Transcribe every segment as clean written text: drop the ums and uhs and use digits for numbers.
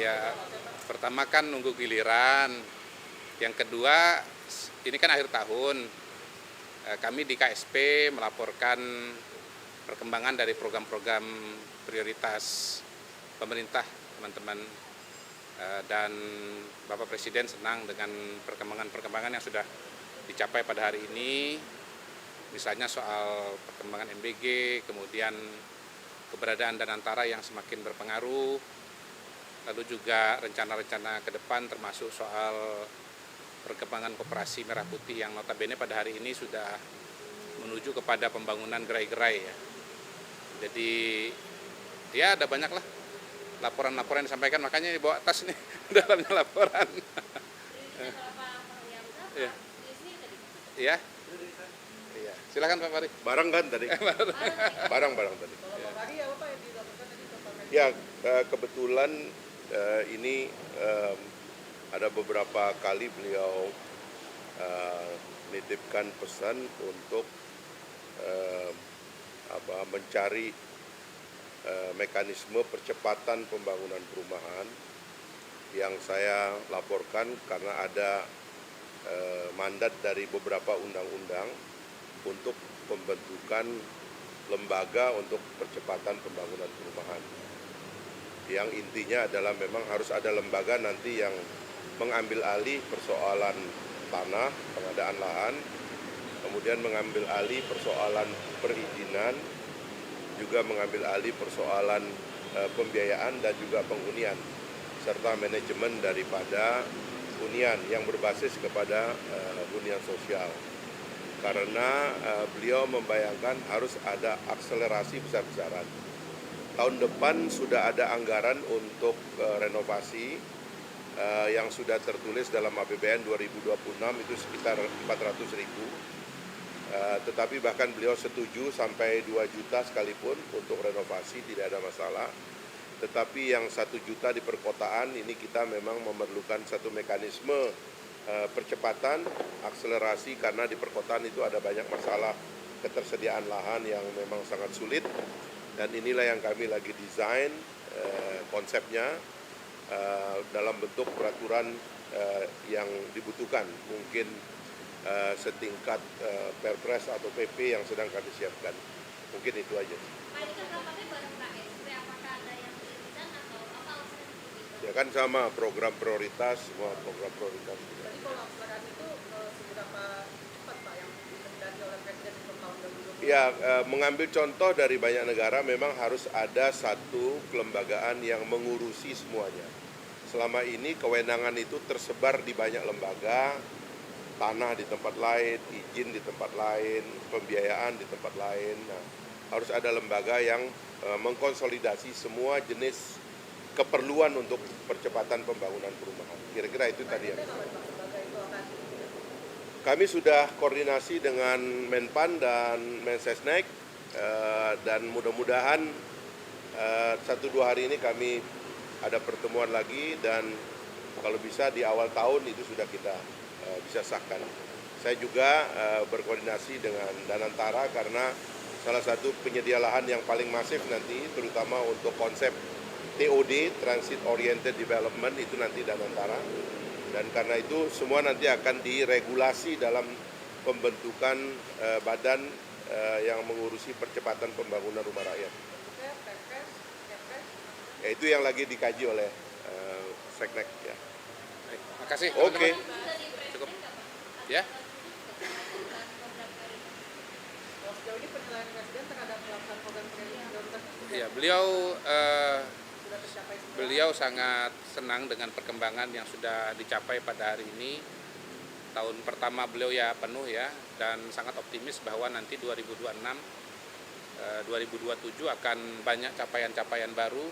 Ya, pertama kan nunggu giliran. Yang kedua, ini kan akhir tahun. Kami di KSP melaporkan perkembangan dari program-program prioritas pemerintah, teman-teman. Dan Bapak Presiden senang dengan perkembangan-perkembangan yang sudah dicapai pada hari ini. Misalnya soal perkembangan MBG, kemudian keberadaan Danantara yang semakin berpengaruh, lalu juga rencana-rencana ke depan termasuk soal perkembangan koperasi Merah Putih yang notabene pada hari ini sudah menuju kepada pembangunan gerai-gerai ya. Jadi ya ada banyak lah laporan-laporan yang disampaikan, makanya dibawa tas nih dalamnya laporan. Iya. Iya. Iya. Silakan Pak Fari. Barang kan tadi? Barang tadi. Ya, kebetulan ini ada beberapa kali beliau nitipkan pesan untuk mencari mekanisme percepatan pembangunan perumahan yang saya laporkan karena ada mandat dari beberapa undang-undang untuk pembentukan lembaga untuk percepatan pembangunan perumahan. Yang intinya adalah memang harus ada lembaga nanti yang mengambil alih persoalan tanah, pengadaan lahan, kemudian mengambil alih persoalan perizinan, juga mengambil alih persoalan pembiayaan dan juga penghunian, serta manajemen daripada hunian yang berbasis kepada hunian sosial. Karena beliau membayangkan harus ada akselerasi besar-besaran. Tahun depan sudah ada anggaran untuk renovasi yang sudah tertulis dalam APBN 2026 itu sekitar 400.000. Tetapi bahkan beliau setuju sampai 2 juta sekalipun untuk renovasi, tidak ada masalah. Tetapi yang 1 juta di perkotaan ini kita memang memerlukan satu mekanisme percepatan, akselerasi, karena di perkotaan itu ada banyak masalah ketersediaan lahan yang memang sangat sulit. Dan inilah yang kami lagi desain konsepnya dalam bentuk peraturan yang dibutuhkan, mungkin setingkat Perpres atau PP yang sedang kami siapkan. Mungkin itu aja. Pak, ini kan rampaknya bareng KSP, apakah ada yang diriliskan atau apa alasannya begitu? Ya kan sama program prioritas, semua program prioritas. Jadi kalau anggaran itu seberapa cepat Pak yang dikendaki oleh Presiden untuk tahun 2020? Ya, mengambil contoh dari banyak negara memang harus ada satu kelembagaan yang mengurusi semuanya. Selama ini kewenangan itu tersebar di banyak lembaga, tanah di tempat lain, izin di tempat lain, pembiayaan di tempat lain. Nah, harus ada lembaga yang mengkonsolidasi semua jenis keperluan untuk percepatan pembangunan perumahan. Kira-kira itu tadi yang kami sudah koordinasi dengan Menpan dan Mensesnek, dan mudah-mudahan 1-2 hari ini kami ada pertemuan lagi, dan kalau bisa di awal tahun itu sudah kita bisa sahkan. Saya juga berkoordinasi dengan Danantara karena salah satu penyedia lahan yang paling masif nanti, terutama untuk konsep TOD, Transit Oriented Development, itu nanti Danantara. Dan karena itu semua nanti akan diregulasi dalam pembentukan badan yang mengurusi percepatan pembangunan rumah rakyat. Ya, itu yang lagi dikaji oleh Seknek. Ya. Baik, makasih. Oke. Cukup. Ya. Sejauh ini penilaian Presiden terhadap pelaksanaan program prioritas Ya, beliau sangat senang dengan perkembangan yang sudah dicapai pada hari ini. Tahun pertama beliau ya penuh ya, dan sangat optimis bahwa nanti 2026, 2027 akan banyak capaian-capaian baru,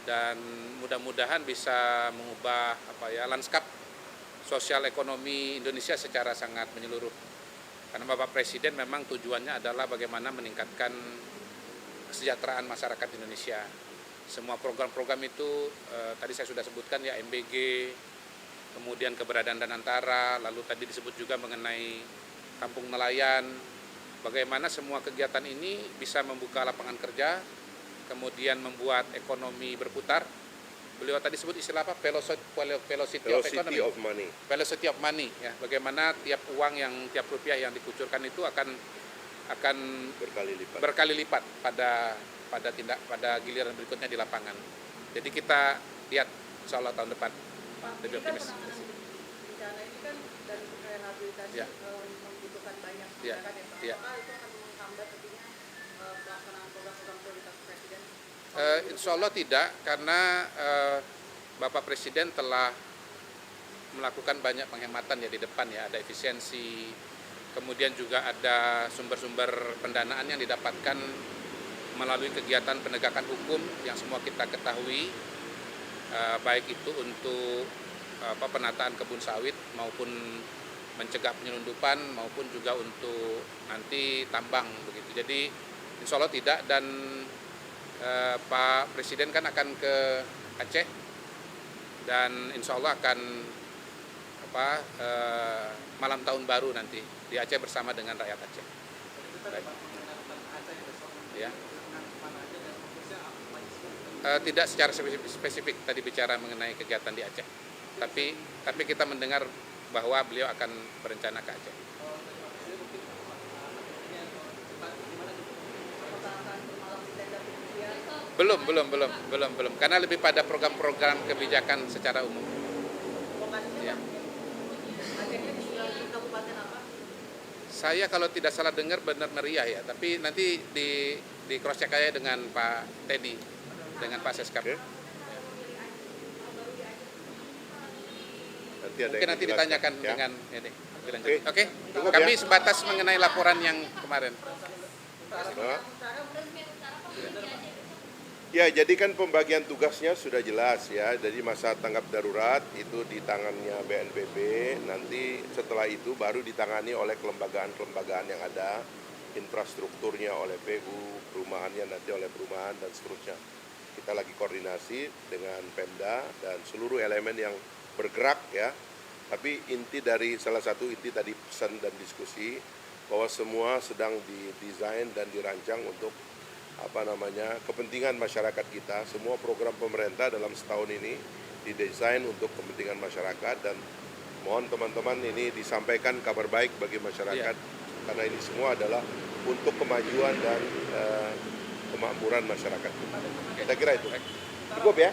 dan mudah-mudahan bisa mengubah lanskap sosial ekonomi Indonesia secara sangat menyeluruh. Karena Bapak Presiden memang tujuannya adalah bagaimana meningkatkan kesejahteraan masyarakat Indonesia. Semua program-program itu tadi saya sudah sebutkan ya, MBG, kemudian keberadaan Danantara, lalu tadi disebut juga mengenai kampung nelayan. Bagaimana semua kegiatan ini bisa membuka lapangan kerja, kemudian membuat ekonomi berputar, beliau tadi sebut istilah apa? Velocity of economy. Velocity of money. Velocity of money, ya. Bagaimana tiap uang tiap rupiah yang dikucurkan itu akan Berkali lipat. pada giliran berikutnya di lapangan. Jadi kita lihat insya Allah tahun depan Pak, lebih ini kan optimis. penanganan bencana ini kan dan rehabilitasi Ya. membutuhkan banyak Ya. anggaran ya Pak. Ya. Apakah itu akan menghambat tentunya pelaksanaan program-program prioritas Presiden? Insya Allah tidak, karena Bapak Presiden telah melakukan banyak penghematan ya di depan ya, ada efisiensi, kemudian juga ada sumber-sumber pendanaan yang didapatkan melalui kegiatan penegakan hukum yang semua kita ketahui, baik itu untuk penataan kebun sawit maupun mencegah penyelundupan maupun juga untuk nanti tambang begitu. Jadi insya Allah tidak, dan Pak Presiden kan akan ke Aceh dan insya Allah akan malam tahun baru nanti di Aceh bersama dengan rakyat Aceh. Baik. Ya. Tidak secara spesifik tadi bicara mengenai kegiatan di Aceh, tapi kita mendengar bahwa beliau akan berencana ke Aceh. Belum, karena lebih pada program-program kebijakan secara umum. Lokasinya Ya. Acehnya di kabupaten apa? Saya kalau tidak salah dengar Benar Meriah ya, tapi nanti di cross check aja dengan Pak Teddy, dengan Pak Seskap. Oke. Mungkin nanti ditanyakan dengan ini. Dilanjut. Oke. Cukup Kami ya. sebatas mengenai laporan yang kemarin. Nah. Ya, jadi kan pembagian tugasnya sudah jelas ya. Jadi masa tanggap darurat itu di tangannya BNPB. Nanti setelah itu baru ditangani oleh kelembagaan-kelembagaan yang ada, infrastrukturnya oleh PU, perumahannya nanti oleh perumahan dan seterusnya. Kita lagi koordinasi dengan Pemda dan seluruh elemen yang bergerak ya. Tapi salah satu inti tadi pesan dan diskusi bahwa semua sedang didesain dan dirancang untuk kepentingan masyarakat kita. Semua program pemerintah dalam setahun ini didesain untuk kepentingan masyarakat, dan mohon teman-teman ini disampaikan kabar baik bagi masyarakat karena ini semua adalah untuk kemajuan dan kemakmuran masyarakat. Kita kira itu cukup ya.